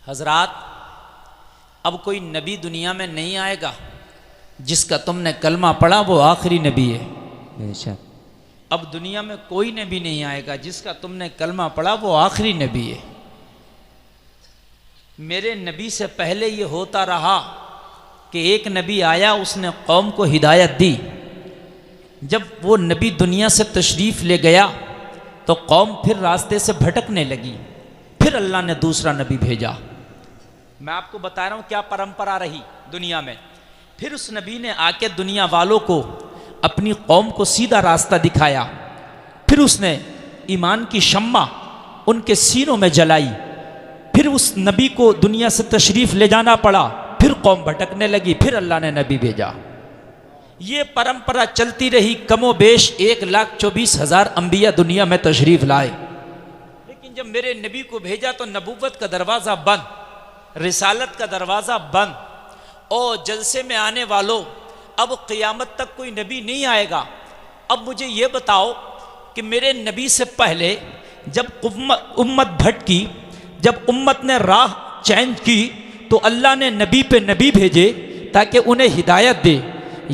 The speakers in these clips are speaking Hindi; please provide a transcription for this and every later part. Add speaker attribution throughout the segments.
Speaker 1: हजरात, अब कोई नबी दुनिया में नहीं आएगा जिसका तुमने कलमा पढ़ा वो आखिरी नबी है।
Speaker 2: बेशक।
Speaker 1: अब दुनिया में कोई नबी नहीं आएगा जिसका तुमने कलमा पढ़ा वो आखिरी नबी है। मेरे नबी से पहले ये होता रहा कि एक नबी आया, उसने कौम को हिदायत दी। जब वो नबी दुनिया से तशरीफ़ ले गया तो कौम फिर रास्ते से भटकने लगी। फिर अल्लाह ने दूसरा नबी भेजा। मैं आपको बता रहा हूँ क्या परंपरा रही दुनिया में। फिर उस नबी ने आके दुनिया वालों को, अपनी कौम को सीधा रास्ता दिखाया। फिर उसने ईमान की शम्मा उनके सीनों में जलाई। फिर उस नबी को दुनिया से तशरीफ़ ले जाना पड़ा। फिर कौम भटकने लगी। फिर अल्लाह ने नबी भेजा। ये परंपरा चलती रही। कमो बेश 1,24,000 अंबिया दुनिया में तशरीफ़ लाए। लेकिन जब मेरे नबी को भेजा तो नबूवत का दरवाज़ा बंद, रिसालत का दरवाज़ा बंद। और जलसे में आने वालों, अब क़यामत तक कोई नबी नहीं आएगा। अब मुझे ये बताओ कि मेरे नबी से पहले जब उम्मत भटकी, जब उम्मत ने राह चेंज की, तो अल्लाह ने नबी पे नबी भेजे ताकि उन्हें हिदायत दे।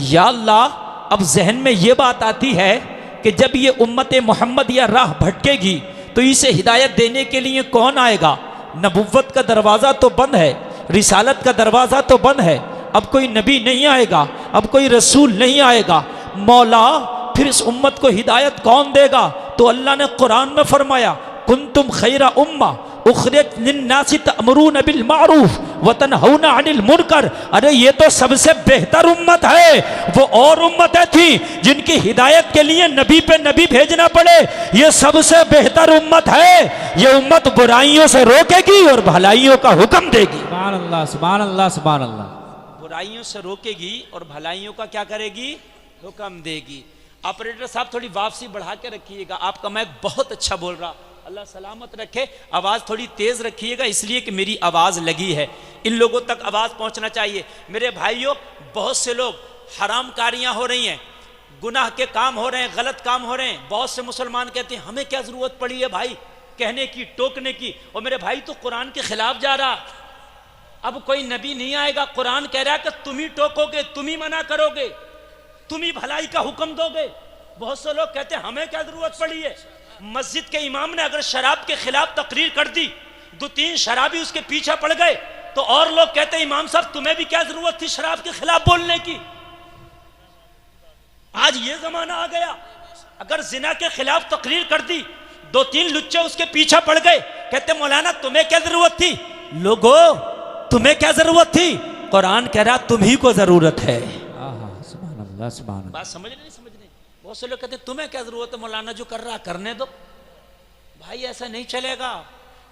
Speaker 1: या अल्लाह, अब जहन में ये बात आती है कि जब ये उम्मत मोहम्मद या राह भटकेगी तो इसे हिदायत देने के लिए कौन आएगा? नबुव्वत का दरवाज़ा तो बंद है, रिसालत का दरवाज़ा तो बंद है। अब कोई नबी नहीं आएगा, अब कोई रसूल नहीं आएगा। मौला, फिर इस उम्मत को हिदायत कौन देगा? तो अल्लाह ने कुरान में फरमाया, कुंतुम खैरा उम्मा उखरिजत लिन्नासि तअमुरून बिल मारूफ व तनहौना अनिल मुनकर। अरे ये तो सबसे बेहतर उम्मत है। वो और उम्मतें थी जिनकी हिदायत के लिए नबी पे नबी भेजना पड़े। ये सबसे बेहतर उम्मत है। ये उम्मत बुराइयों से रोकेगी और भलाइयों का हुक्म देगी।
Speaker 2: सुभान अल्लाह, सुभान अल्लाह, सुभान अल्लाह।
Speaker 1: बुराइयों से रोकेगी और भलाइयों का क्या करेगी? हुक्म देगी। ऑपरेटर साहब थोड़ी वापसी बढ़ा के रखिएगा। आपका माइक बहुत अच्छा बोल रहा, अल्लाह सलामत रखे। आवाज़ थोड़ी तेज़ रखिएगा इसलिए कि मेरी आवाज़ लगी है। इन लोगों तक आवाज़ पहुंचना चाहिए। मेरे भाइयों, बहुत से लोग हरामकारियां हो रही हैं, गुनाह के काम हो रहे हैं, गलत काम हो रहे हैं। बहुत से मुसलमान कहते हैं हमें क्या ज़रूरत पड़ी है भाई कहने की, टोकने की। और मेरे भाई तो कुरान के खिलाफ जा रहा। अब कोई नबी नहीं आएगा। कुरान कह रहा है कि तुम ही टोकोगे, तुम ही मना करोगे, तुम ही भलाई का हुक्म दोगे। बहुत से लोग कहते हैं हमें क्या ज़रूरत पड़ी है। मस्जिद के इमाम ने अगर शराब के खिलाफ तकरीर कर दी, 2-3 शराबी उसके पीछे पड़ गए, तो और लोग कहते हैं इमाम साहब तुम्हें भी क्या जरूरत थी शराब के खिलाफ बोलने की। आज ये जमाना आ गया। अगर जिना के खिलाफ तकरीर कर दी, 2-3 लुच्चे उसके पीछे पड़ गए, कहते मौलाना तुम्हें क्या जरूरत थी। लोगो, तुम्हें क्या जरूरत थी? कुरान कह रहा तुम्ही को जरूरत है।
Speaker 2: सुभान अल्लाह, सुभान अल्लाह।
Speaker 1: बात समझ नहीं? बहुत से लोग कहते तुम्हें क्या जरूरत है मौलाना, जो कर रहा करने दो। भाई ऐसा नहीं चलेगा।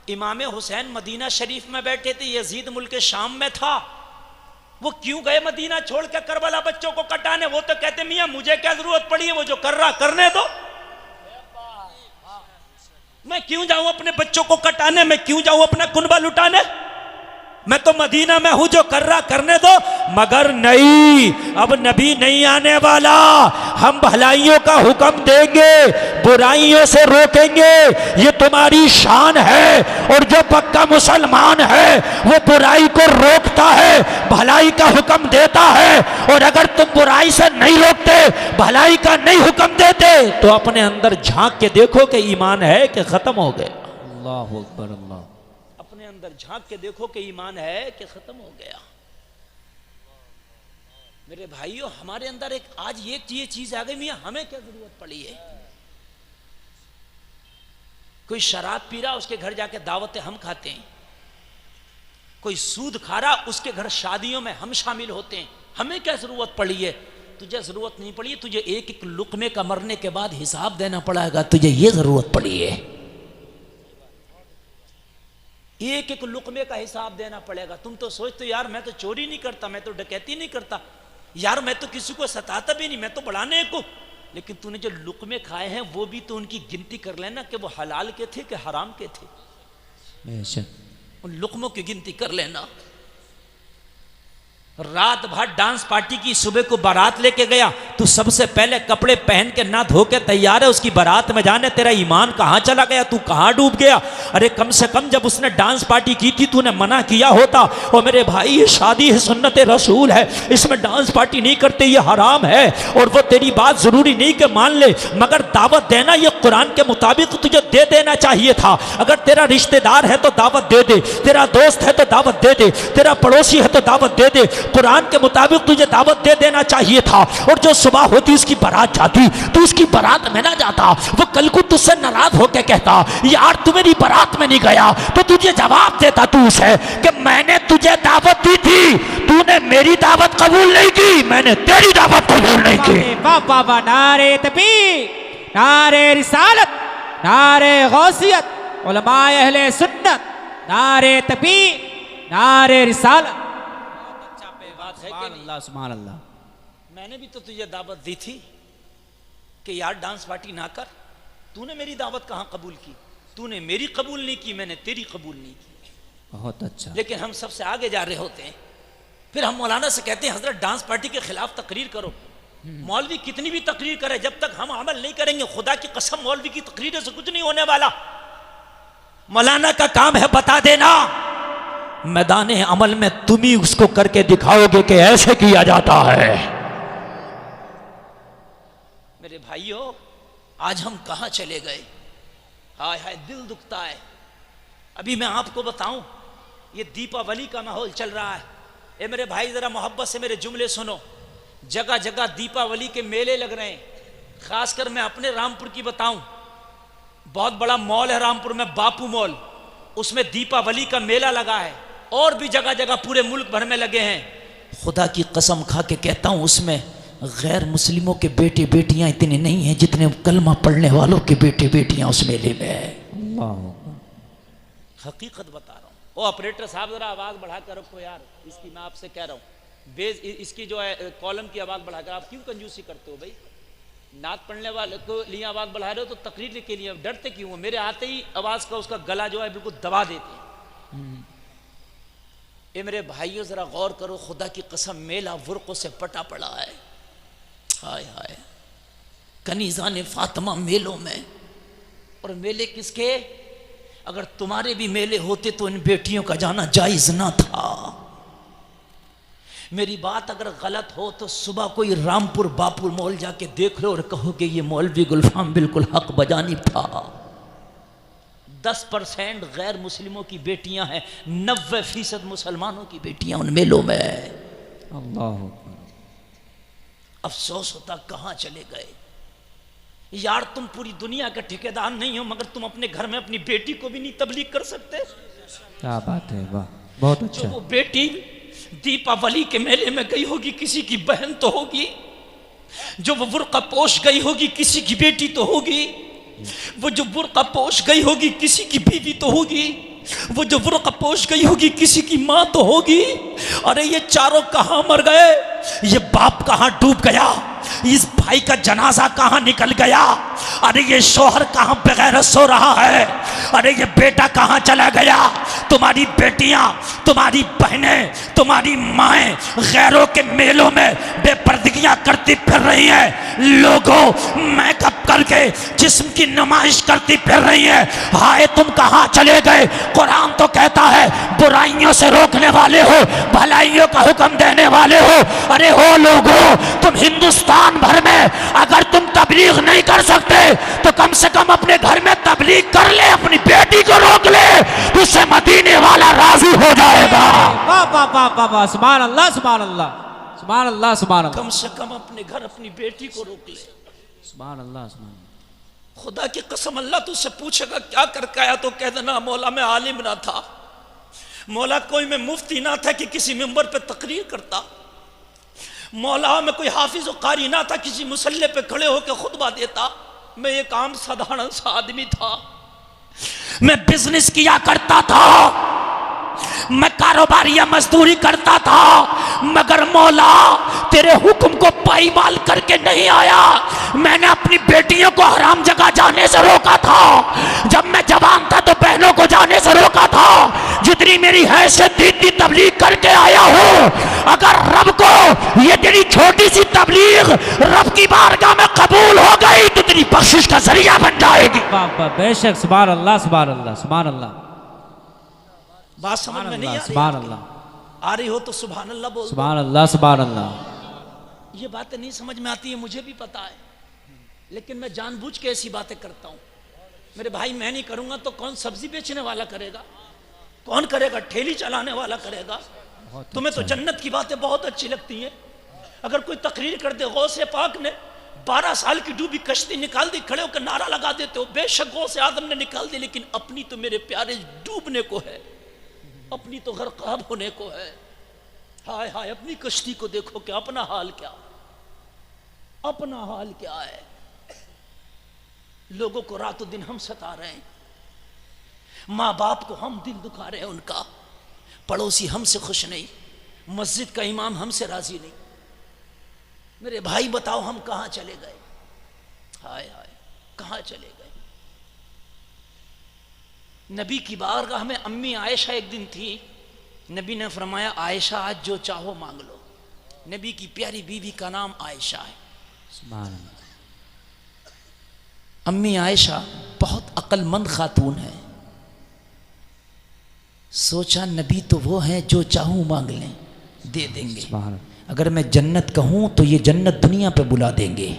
Speaker 1: इमाम हुसैन मदीना शरीफ में बैठे थे, यजीद मुल्क शाम में था। वो क्यों गए मदीना छोड़ के करबला बच्चों को कटाने? वो तो कहते मियां मुझे क्या जरूरत पड़ी है, वो जो कर रहा करने दो। मैं क्यों जाऊं अपने बच्चों को कटाने, मैं क्यों जाऊं अपना कुनबा लुटाने? मैं तो मदीना में हूं, जो कर रहा करने दो। मगर नहीं, अब नबी नहीं आने वाला। हम भलाइयों का हुक्म देंगे, बुराइयों से रोकेंगे। ये तुम्हारी शान है। और जो पक्का मुसलमान है वो बुराई को रोकता है, भलाई का हुक्म देता है। और अगर तुम बुराई से नहीं रोकते, भलाई का नहीं हुक्म देते, तो अपने अंदर झांक के देखो कि ईमान है कि खत्म हो गए।
Speaker 2: अल्लाहु अकबर, अल्लाह।
Speaker 1: अंदर झांक के देखो कि ईमान है कि खत्म हो गया। मेरे भाइयों, हमारे अंदर एक आज ये चीज आ गई, मियां हमें क्या जरूरत पड़ी है। कोई शराब पी रहा, उसके घर जाके दावतें हम खाते हैं। कोई सूद खा रहा, उसके घर शादियों में हम शामिल होते हैं। हमें क्या जरूरत पड़ी है? तुझे जरूरत नहीं पड़ी है। तुझे एक एक लुकमे का मरने के बाद हिसाब देना पड़ेगा। तुझे ये जरूरत पड़ी है, एक एक लुकमे का हिसाब देना पड़ेगा। तुम तो सोचते यार मैं तो चोरी नहीं करता, मैं तो डकैती नहीं करता, यार मैं तो किसी को सताता भी नहीं, मैं तो बढ़ाने को। लेकिन तूने जो लुकमे खाए हैं वो भी तो उनकी गिनती कर लेना कि वो हलाल के थे कि हराम के थे। उन लुकमों की गिनती कर लेना। रात भर डांस पार्टी की, सुबह को बारात लेके गया, तू सबसे पहले कपड़े पहन के ना धो के तैयार है उसकी बारात में जाने, तेरा ईमान कहाँ चला गया, तू कहाँ डूब गया। अरे कम से कम जब उसने डांस पार्टी की थी तूने मना किया होता, और मेरे भाई ये शादी है, सुन्नत रसूल है, इसमें डांस पार्टी नहीं करते, ये हराम है। और वो तेरी बात जरूरी नहीं कि मान ले, मगर दावत देना ये कुरान के मुताबिक तुझे दे देना चाहिए था। अगर तेरा रिश्तेदार है तो दावत दे दे, तेरा दोस्त है तो दावत दे दे, तेरा पड़ोसी है तो दावत दे दे, कुरान के मुताबिक तुझे दावत दे देना चाहिए था। और जो सुबह होती उसकी बारात जाती, तू उसकी बारात में ना जाता, वो कल को तुझसे नाराज होकर कहता यार तू मेरी बारात में नहीं गया, तो तुझे जवाब देता तू उसे कि मैंने तुझे दावत दी थी, तूने मेरी दावत कबूल नहीं की, मैंने तेरी दावत कबूल नहीं की।
Speaker 2: बाबा नारे तकबीर, नारे रिसालत, नारे गौसियत, उलमाए अहले सुन्नत, नारे तकबीर, नारे रिसालत। सुभान अल्लाह, सुभान अल्लाह।
Speaker 1: मैंने भी तो तुझे दावत दी थी कि यार डांस पार्टी ना कर, तूने मेरी दावत कहाँ कबूल की, तूने मेरी कबूल नहीं की, मैंने तेरी कबूल नहीं की।
Speaker 2: बहुत अच्छा।
Speaker 1: लेकिन हम सबसे आगे जा रहे होते हैं, फिर हम मौलाना से कहते हैं हजरत डांस पार्टी के खिलाफ तकरीर करो। मौलवी कितनी भी तकरीर करे, जब तक हम अमल नहीं करेंगे, खुदा की कसम मौलवी की तकरीर से कुछ नहीं होने वाला। मौलाना का काम है बता देना, मैदान अमल में तुम ही उसको करके दिखाओगे कि ऐसे किया जाता है। मेरे भाइयों आज हम कहां चले गए, हाय हाय दिल दुखता है। अभी मैं आपको बताऊं, ये दीपावली का माहौल चल रहा है। ए मेरे भाई जरा मोहब्बत से मेरे जुमले सुनो, जगह जगह दीपावली के मेले लग रहे हैं। खासकर मैं अपने रामपुर की बताऊं, बहुत बड़ा मॉल है रामपुर में, बापू मॉल, उसमें दीपावली का मेला लगा है, और भी जगह जगह पूरे मुल्क भर में लगे हैं। खुदा की कसम खा के कहता हूं उसमें गैर मुस्लिमों के बेटे बेटियां इतने नहीं हैं जितने कलमा पढ़ने वालों के बेटे बेटियां उस मेले में है। हकीकत बता रहा हूं। ओ ऑपरेटर साहब जरा आवाज बढ़ा कर रखो यार, इसकी मैं आपसे कह रहा हूं, बेस इसकी जो है कॉलम की आवाज बढ़ाकर, आप क्यों कंजूसी करते हो भाई? नात पढ़ने वाले को लिए आवाज बढ़ा रहे हो तो तकरीर के लिए डरते क्यों हो? मेरे आते ही आवाज का उसका गला जो है बिल्कुल दबा देते हैं। ये मेरे भाइयों जरा गौर करो, खुदा की कसम मेला वुर्कों से पटा पड़ा है। हाय हाय कनीज़ान फातिमा मेलों में, और मेले किसके? अगर तुम्हारे भी मेले होते तो इन बेटियों का जाना जायज ना था। मेरी बात अगर गलत हो तो सुबह कोई रामपुर बापू मॉल जाके देख लो और कहोगे ये मौलवी गुलफाम बिल्कुल हक बजानिब था। 10% गैर मुस्लिमों की बेटियां हैं, 90% मुसलमानों की बेटियां उन मेलों में।
Speaker 2: अल्लाह
Speaker 1: अफसोस होता कहां चले गए यार। तुम पूरी दुनिया के ठेकेदार नहीं हो, मगर तुम अपने घर में अपनी बेटी को भी नहीं तबलीग कर सकते।
Speaker 2: क्या बात है, वाह बहुत अच्छा।
Speaker 1: जो वो बेटी दीपावली के मेले में गई होगी किसी की बहन तो होगी, जो वो बुर्का पोश गई होगी किसी की बेटी तो होगी, वो जो बुर्का पोश गई होगी किसी की बीवी तो होगी, वो जो बुर्का पोश गई होगी किसी की माँ तो होगी। अरे ये चारों कहाँ मर गए, ये बाप कहाँ डूब गया, इस भाई का जनाजा कहाँ निकल गया, अरे ये शोहर कहाँ बगैर सो रहा है, अरे ये बेटा कहाँ चला गया। तुम्हारी बेटियां, तुम्हारी बहनें, तुम्हारी माएं गैरों के मेलों में बेपर्दगियां करती फिर रही हैं। लोगों मेकअप करके जिस्म की नुमाइश करती फिर रही हैं। हाय तुम कहाँ चले गए? कुरान तो कहता है बुराइयों से रोकने वाले हो, भलाइयों का हुक्म देने वाले हो। अरे हो लोगों, तुम हिंदुस्तान भर में अगर तुम तबलीग नहीं कर सकते तो कम से कम अपने घर में तबलीग कर ले, अपनी बेटी को रोक ले, उससे मदीने वाला राजी हो जाएगा।
Speaker 2: वाह वाह वाह वाह वाह, सुभान अल्लाह सुभान अल्लाह सुभान अल्लाह सुभान अल्लाह।
Speaker 1: कम से कम अपने घर अपनी बेटी को रोक ले।
Speaker 2: सुभान अल्लाह सुभान अल्लाह।
Speaker 1: खुदा की कसम अल्लाह तुझसे पूछेगा क्या करके आया तो कह देना मौला मैं आलिम ना था, मौला कोई मैं मुफ्ती ना था कि किसी मिंबर पे तकरीर करता, मौला मैं कोई हाफिज और कारी ना था किसी मुसल्ले पे खड़े होकर खुतबा देता। मैं एक आम साधारण सा आदमी था, मैं बिजनेस किया करता था, मैं कारोबार या मजदूरी करता था, मगर मौला तेरे हुक्म को पाईमाल करके नहीं आया। मैंने अपनी बेटियों को हराम जगह जाने से रोका था, जब मैं जवान था तो बहनों को जाने से रोका था। जितनी मेरी हैसियत थी इतनी तबलीग करके आया हूँ। अगर रब को ये तेरी छोटी सी तबलीग रब की बारगाह में कबूल हो गई तो तेरी बख्शिश का जरिया बन जाएगी।
Speaker 2: बेशक, सुभान अल्लाह, सुभान अल्लाह, सुभान अल्लाह।
Speaker 1: बात समझ में नहीं आ रही?
Speaker 2: सुभान अल्लाह,
Speaker 1: आ रही हो तो सुभान अल्लाह बोल।
Speaker 2: सुभान अल्लाह, सुभान अल्लाह।
Speaker 1: ये बातें नहीं समझ में आती है, मुझे भी पता है, लेकिन मैं जानबूझ के ऐसी बातें करता हूँ। मेरे भाई मैं नहीं करूंगा तो कौन सब्जी बेचने वाला करेगा, कौन करेगा, ठेली चलाने वाला करेगा। तुम्हें तो जन्नत की बातें बहुत अच्छी लगती हैं। अगर कोई तकरीर कर दे गौसे पाक ने 12 साल की डूबी कश्ती निकाल दी, खड़े होकर नारा लगा देते हो बेशक गौसे आदम ने निकाल दी, लेकिन अपनी तो मेरे प्यारे डूबने को है, अपनी तो गरकाब होने को है। हाय हाय, अपनी कश्ती को देखो कि अपना हाल क्या, अपना हाल क्या है। लोगों को रातों दिन हम सता रहे हैं, माँ बाप को हम दिल दुखा रहे हैं उनका, पड़ोसी हमसे खुश नहीं, मस्जिद का इमाम हमसे राजी नहीं। मेरे भाई बताओ हम कहां चले गए? हाय हाय, कहां चले गए? नबी की बारगाह में अम्मी आयशा एक दिन थी, नबी ने फरमाया आयशा आज जो चाहो मांग लो। नबी की प्यारी बीवी का नाम आयशा है। अम्मी आयशा बहुत अक्लमंद खातून है। सोचा नबी तो वो हैं जो चाहूं मांग लें दे देंगे, अगर मैं जन्नत कहूं तो ये जन्नत दुनिया पे बुला देंगे।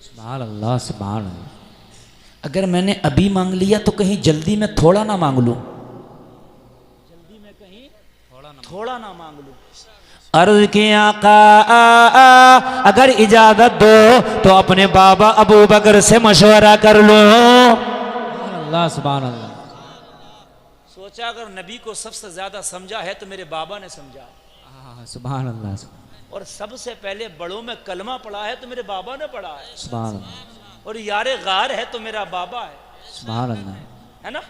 Speaker 2: सुभान अल्लाह, सुभान अल्लाह।
Speaker 1: अगर मैंने अभी मांग लिया तो कहीं जल्दी में थोड़ा ना मांग लूं, जल्दी में कहीं थोड़ा ना मांग लूं। अर्ज की आका अगर इजाजत दो तो अपने बाबा अबू बकर से मशवरा कर लो।
Speaker 2: अल्लाह, सुभान अल्लाह।
Speaker 1: सोचा अगर नबी को सबसे ज्यादा समझा है तो मेरे बाबा ने समझा।
Speaker 2: सुभान अल्लाह।
Speaker 1: और सबसे पहले बड़ों में कलमा पढ़ा है तो मेरे बाबा ने पढ़ा है।
Speaker 2: सुभान अल्लाह।
Speaker 1: और यारे गार है तो मेरा बाबा है।
Speaker 2: सुभान अल्लाह,
Speaker 1: है ना।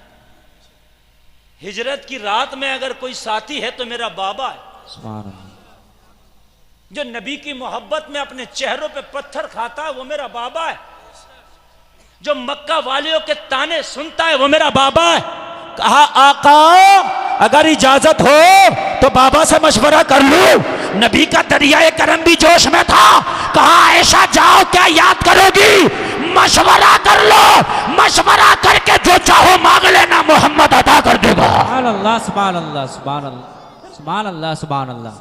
Speaker 1: हिजरत की रात में अगर कोई साथी है तो मेरा बाबा है।
Speaker 2: सुभान अल्लाह।
Speaker 1: जो नबी की मोहब्बत में अपने चेहरों पे पत्थर खाता है वो मेरा बाबा है। जो मक्का वालियों के ताने सुनता है वो मेरा बाबा है। कहा आका अगर इजाजत हो तो बाबा से मशवरा कर लूं। नबी का दरियाए करम भी जोश में था। कहा आयशा जाओ, क्या याद करोगी, मशवरा कर लो, मशवरा करके जो चाहो मांग लेना, मोहम्मद अदा कर देगा।
Speaker 2: सुभान अल्लाह, सुभान अल्लाह, सुभान अल्लाह, सुभान अल्लाह, सुभान अल्लाह।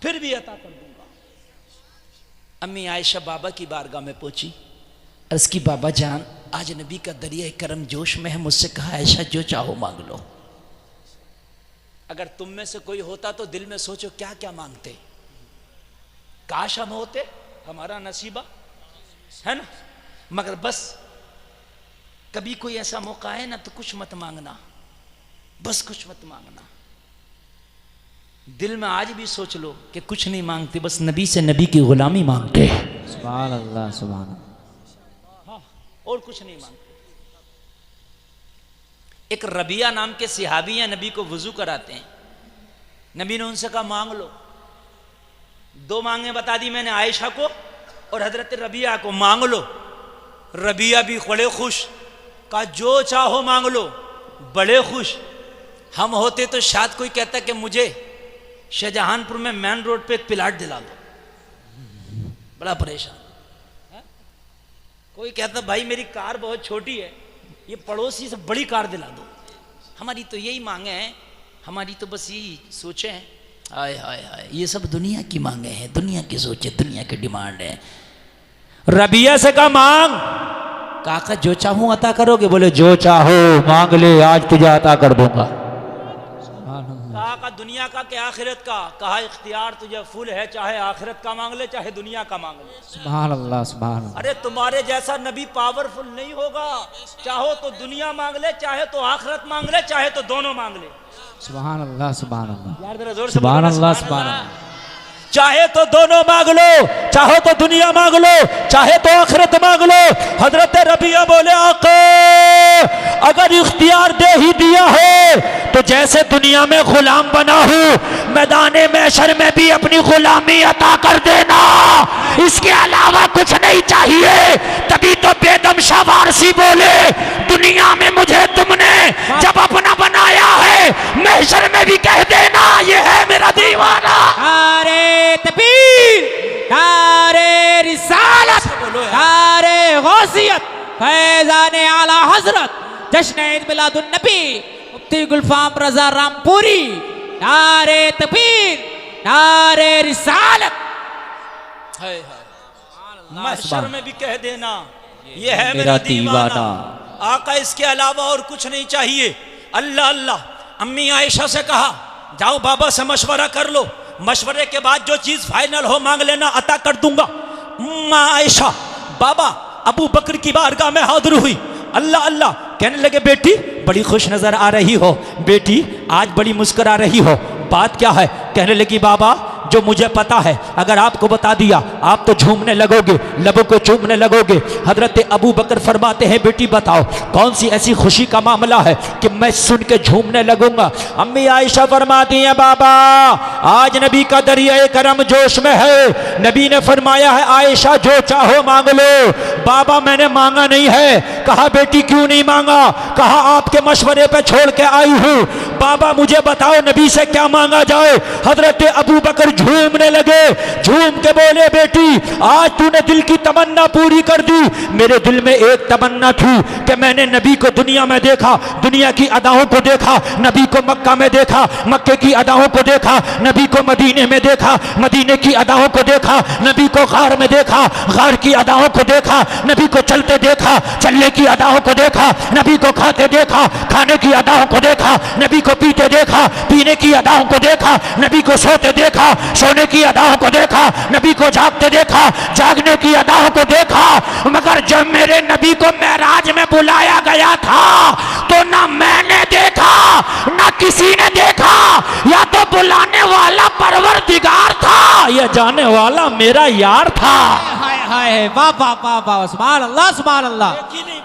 Speaker 1: फिर भी अता कर दूंगा। अम्मी आयशा बाबा की बारगाह में पहुंची। अर्ज की बाबा जान आज नबी का दरिया करम जोश में है, मुझसे कहा आयशा जो चाहो मांग लो। अगर तुम में से कोई होता तो दिल में सोचो क्या क्या मांगते। काश हम होते, हमारा नसीबा है ना। मगर बस कभी कोई ऐसा मौका है ना तो कुछ मत मांगना, बस कुछ मत मांगना। दिल में आज भी सोच लो कि कुछ नहीं मांगते, बस नबी से नबी की गुलामी मांगते।
Speaker 2: सुभान अल्लाह, सुभान अल्लाह।
Speaker 1: हाँ, और कुछ नहीं मांगते। एक रबिया नाम के सिहाबी हैं, नबी को वुजू कराते हैं। नबी ने उनसे कहा मांग लो। 2 मांगे बता दी मैंने, आयशा को और हजरत रबिया को, मांग लो। रबिया भी बड़े खुश, कहा जो चाहो मांग लो, बड़े खुश। हम होते तो शायद कोई कहता कि मुझे शाहजहानपुर में मेन रोड पे एक प्लाट दिला दो, बड़ा परेशान। कोई कहता भाई मेरी कार बहुत छोटी है, ये पड़ोसी से बड़ी कार दिला दो। हमारी तो यही मांगे हैं, हमारी तो बस यही सोचे हैं। हाय हाय हाय, ये सब दुनिया की मांगे हैं, दुनिया की सोचे, दुनिया की डिमांड है। रबिया से कहा मांग। काका जो चाहूं अता करोगे? बोले जो चाहो मांग ले, आज तुझे अता कर दूंगा। कहा दुनिया का क्या आखिरत का? कहा इख्तियार तुझे फुल है, चाहे आखिरत का मांग ले चाहे दुनिया का मांग ले।
Speaker 2: सुभान अल्लाह, सुभान अल्लाह।
Speaker 1: अरे तुम्हारे जैसा नबी पावरफुल नहीं होगा। चाहो तो दुनिया मांग ले, चाहे तो आखिरत मांग ले, चाहे तो दोनों मांग ले।
Speaker 2: सुभान अल्लाह, सुभान अल्लाह।
Speaker 1: यार जरा जोर से
Speaker 2: सुभान अल्लाह, सुभान अल्लाह।
Speaker 1: चाहे तो दोनों मांग लो, चाहो तो दुनिया मांग लो, चाहे तो आखिरत मांग लो। हजरत रबिया बोले आका अगर इख्तियार दे ही दिया हो तो जैसे दुनिया में गुलाम बना हूं मैदाने महशर में भी अपनी गुलामी अता कर देना, इसके अलावा कुछ नहीं चाहिए। तभी तो बेदम शाह वारसी बोले दुनिया में मुझे तुमने जब अपना बनाया है महशर में भी कह देना ये है मेरा दीवाना।
Speaker 2: नारे तकबीर, नारे रिसालत, नारे गौसियत, फैज़ाने आला हजरत, जश्न ईद मिलादुन नबी, मुफ्ती गुलफाम रजा रामपुरी। नारे तकबीर, नारे रिसालत।
Speaker 1: महशर में भी कह देना ये है मेरा दीवाना। आका इसके अलावा और कुछ नहीं चाहिए। अल्लाह अल्लाह। अम्मी आयशा से कहा जाओ बाबा से मशवरा कर लो, मशवरे के बाद जो चीज फाइनल हो मांग लेना, अता कर दूंगा। माँ आयशा बाबा अबू बकर की बारगाह में हाजिर हुई। अल्लाह अल्लाह कहने लगे बेटी बड़ी खुश नजर आ रही हो, बेटी आज बड़ी मुस्कुरा रही हो, बात क्या है? कहने लगी बाबा जो मुझे पता है अगर आपको बता दिया आप तो झूमने लगोगे, लबों को चूमने लगोगे। हजरत अबू बकर फरमाते हैं बेटी बताओ कौन सी ऐसी खुशी का मामला है कि मैं सुन के झूमने लगूंगा। अम्मी आयशा फरमाती हैं बाबा आज नबी का दरिया करम जोश में है। नबी ने फरमाया है आयशा जो चाहो मांग लो। बाबा मैंने मांगा नहीं है। कहा बेटी क्यों नहीं मांगा? कहा आपके मशवरे पे छोड़ के आई हूँ। बाबा मुझे बताओ नबी से क्या मांगा जाए? हजरत अबू बकर झूमने लगे, झूम के बोले बेटी आज तूने दिल की तमन्ना पूरी कर दी। मेरे दिल में एक तमन्ना थी कि मैंने नबी को दुनिया में देखा, दुनिया की अदाओं को देखा, नबी को मक्का में देखा, मक्के की अदाओं को देखा, नबी को मदीने में देखा, मदीने की अदाओं को देखा, नबी को गार में देखा, गार की अदाओं को देखा, नबी को चलते देखा, चलने की अदाओं को देखा, नबी को खाते देखा, खाने की अदाओं को देखा, नबी को पीते देखा, पीने की अदाओं को देखा, नबी को सोते देखा, सोने की अदाओं को देखा, नबी को जागते देखा, जागने की अदाओं को देखा। मगर जब मेरे नबी को मेराज में बुलाया गया था तो ना मैंने देखा ना किसी ने देखा, या तो बुलाने वाला परवरदिगार था या जाने वाला मेरा यार था।
Speaker 2: हाय हाय वाह वाह वाह वाह, सुभान अल्लाह सुभान अल्लाह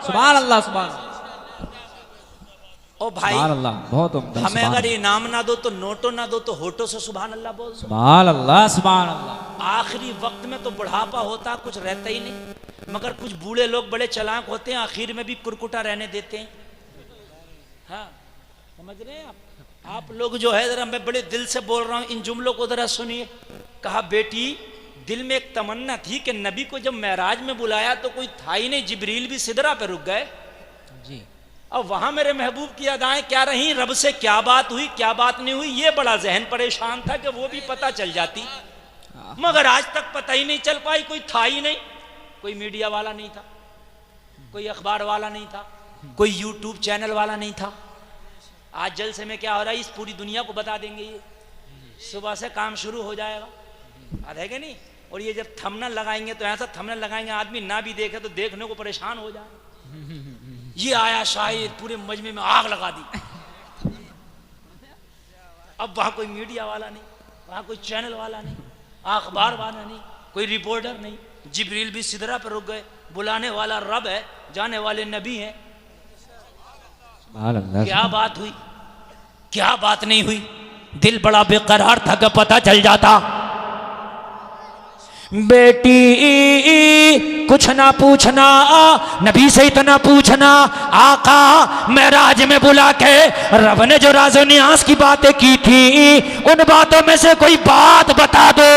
Speaker 2: सुभान अल्लाह सुभान
Speaker 1: ओ भाई
Speaker 2: अल्लाह। बहुत उम्दा।
Speaker 1: हमें अगर इनाम ना दो तो नोटो ना दो तो होटो से सुभान अल्लाह बोल।
Speaker 2: सुभान अल्लाह सुभान अल्लाह।
Speaker 1: आखिरी वक्त में तो बुढ़ापा होता कुछ रहता ही नहीं, मगर कुछ बूढ़े लोग बड़े चालाक होते हैं, आखिर में भी कुरकुटा रहने देते हैं। हाँ समझ रहे हैं आप लोग जो है जरा मैं बड़े दिल से बोल रहा हूँ, इन जुमलों को जरा सुनिए। कहा बेटी दिल में एक तमन्ना थी कि नबी को जब मेराज में बुलाया तो कोई था ही नहीं, जिब्रील भी सिदरा पे रुक गए जी। अब वहां मेरे महबूब की अदाएं क्या रही, रब से क्या बात हुई क्या बात नहीं हुई, ये बड़ा जहन परेशान था कि वो भी पता चल जाती, मगर आज तक पता ही नहीं चल पाई। कोई था ही नहीं, कोई मीडिया वाला नहीं था, कोई अखबार वाला नहीं था, कोई यूट्यूब चैनल वाला नहीं था। आज जलसे में क्या हो रहा है इस पूरी दुनिया को बता देंगे, ये सुबह से काम शुरू हो जाएगा, आधेगे नहीं। और ये जब थंबनेल लगाएंगे तो ऐसा थंबनेल लगाएंगे आदमी ना भी देखे तो देखने को परेशान हो जाए। ये आया शायर पूरे मजमे में आग लगा दी। अब वहां कोई मीडिया वाला नहीं, वहां कोई चैनल वाला नहीं, अखबार वाला नहीं, कोई रिपोर्टर नहीं, जिब्रील भी सिदरा पर रुक गए। बुलाने वाला रब है, जाने वाले नबी हैं। क्या बात हुई क्या बात नहीं हुई, दिल बड़ा बेकरार था कि पता चल जाता। बेटी कुछ ना पूछना, नबी से इतना पूछना, आका मेराज में बुला के रब ने जो राज़ो नियाज़ की बातें की थी उन बातों में से कोई बात बता दो।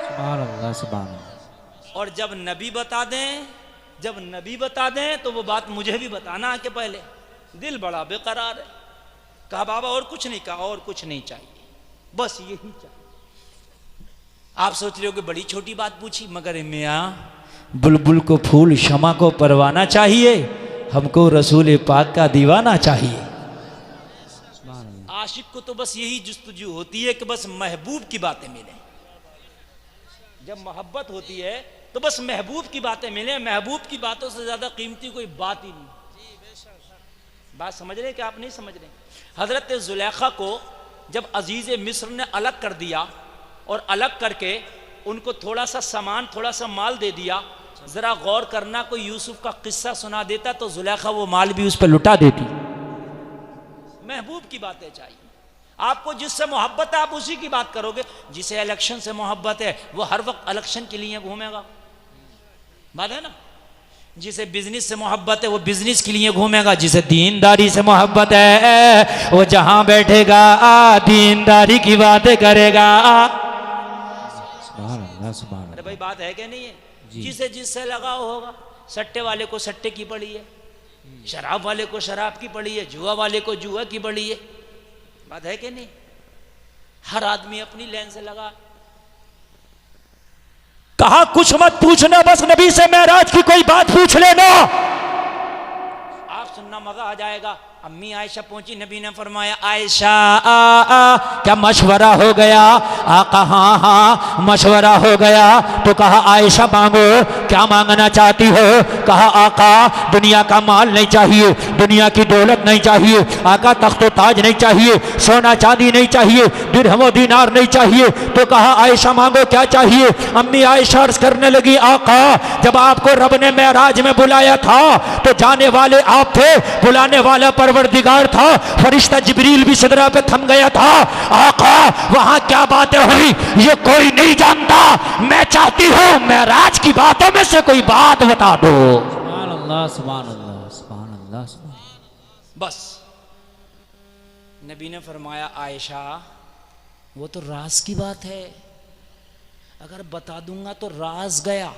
Speaker 2: सुभान अल्लाह सुभान अल्लाह।
Speaker 1: और जब नबी बता दें, जब नबी बता दें तो वो बात मुझे भी बताना आके पहले। दिल बड़ा बेकरार है। कहा बाबा और कुछ नहीं, कहा और कुछ नहीं चाहिए, बस यही चाहिए। आप सोच रहे हो कि बड़ी छोटी बात पूछी, मगर मियाँ बुलबुल को फूल शमा को परवाना चाहिए, हमको रसूल पाक का दीवाना चाहिए। आशिक को तो बस यही जुस्तजू होती है कि बस महबूब की बातें मिले। जब मोहब्बत होती है तो बस महबूब की बातें मिले, महबूब की बातों से ज्यादा कीमती कोई बात ही नहीं। बात समझ रहे हैं कि आप नहीं समझ रहे? हजरत जुलेखा को जब अजीज मिस्र ने अलग कर दिया और अलग करके उनको थोड़ा सा सामान, थोड़ा सा माल दे दिया। जरा गौर करना, कोई यूसुफ का किस्सा सुना देता तो जुलेखा वो माल भी उस पर लुटा देती। महबूब की बातें चाहिए। आपको जिससे मोहब्बत है आप उसी की बात करोगे। जिसे इलेक्शन से मोहब्बत है वो हर वक्त इलेक्शन के लिए घूमेगा, बात है ना। जिसे बिजनेस से मोहब्बत है वो बिजनेस के लिए घूमेगा। जिसे दीनदारी से मोहब्बत है वो जहां बैठेगा दीनदारी की बातें करेगा। अरे भाई बात है कि नहीं है? जिसे जिससे लगाव होगा। सट्टे वाले को सट्टे की पड़ी है, शराब वाले को शराब की पड़ी है, जुआ वाले को जुआ की पड़ी है, बात है कि नहीं? हर आदमी अपनी लेन से लगा।
Speaker 3: कहा कुछ मत पूछना, बस नबी से मेराज की कोई बात पूछ लेना।
Speaker 1: आप सुनना मजा आ जाएगा। अम्मी आयशा पहुंची, नबी ने फरमाया आयशा
Speaker 3: क्या मशवरा हो गया? आका हाँ हाँ मशवरा हो गया। तो कहा आयशा मांगो, क्या मांगना चाहती हो? कहा आका दुनिया का माल नहीं चाहिए, दुनिया की दौलत नहीं चाहिए, आका तख्तो ताज नहीं चाहिए, सोना चांदी नहीं चाहिए, दिरहम दीनार नहीं चाहिए। तो कहा आयशा मांगो क्या चाहिए? अम्मी आयशा अर्ज करने लगी आका जब आपको रब ने मेराज में बुलाया था तो जाने वाले आप थे, बुलाने वाला परवरदिगार था। फरिश्ता जिब्रील भी सिदरा पे थम गया था। आका वहां क्या बातें हुई ये कोई नहीं जानता। मैं चाहती हूं मेराज की बातों में से कोई बात बता दो।
Speaker 2: सुभान अल्लाह, सुभान अल्लाह, सुभान अल्लाह, सुभान।
Speaker 1: बस नबी ने फरमाया आयशा वो तो राज की बात है, अगर बता दूंगा तो राज गया।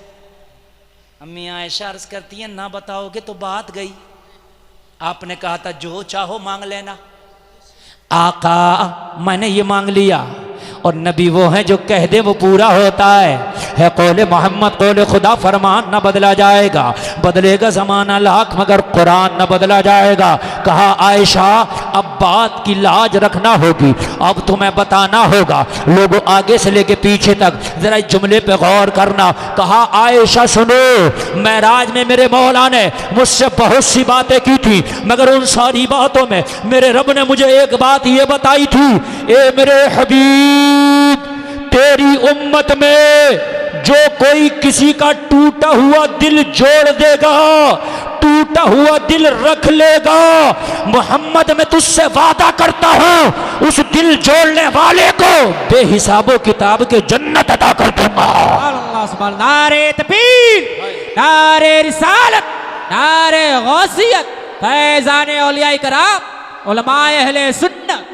Speaker 1: अम्मी आयशा अर्ज करती है ना बताओगे तो बात गई। आपने कहा था जो चाहो मांग लेना।
Speaker 3: आका मैंने ये मांग लिया, और नबी वो हैं जो कह दे वो पूरा होता है कौले मोहम्मद कौले खुदा, फरमान न बदला जाएगा, बदलेगा जमाना लाख मगर कुरान न बदला जाएगा। कहा आयशा अब बात की लाज रखना होगी, अब तुम्हें बताना होगा। लोगों आगे से लेके पीछे तक जरा इस जुमले पे गौर करना। कहा आयशा सुनो, मेराज में मेरे मौला ने मुझसे बहुत सी बातें की थी, मगर उन सारी बातों में मेरे रब ने मुझे एक बात ये बताई थी, ए मेरे हबीब तेरी उम्मत में जो कोई किसी का टूटा हुआ दिल जोड़ देगा, टूटा हुआ दिल रख लेगा, मोहम्मद मैं तुझसे वादा करता हूं उस दिल जोड़ने वाले को बेहिसाबो किताब के जन्नत अता कर दूंगा।
Speaker 2: नारे तकबीर, नारे रिसालत, नारे गौसियत, फैजाने औलिया कराम, उलमाए अहले सुन्नत,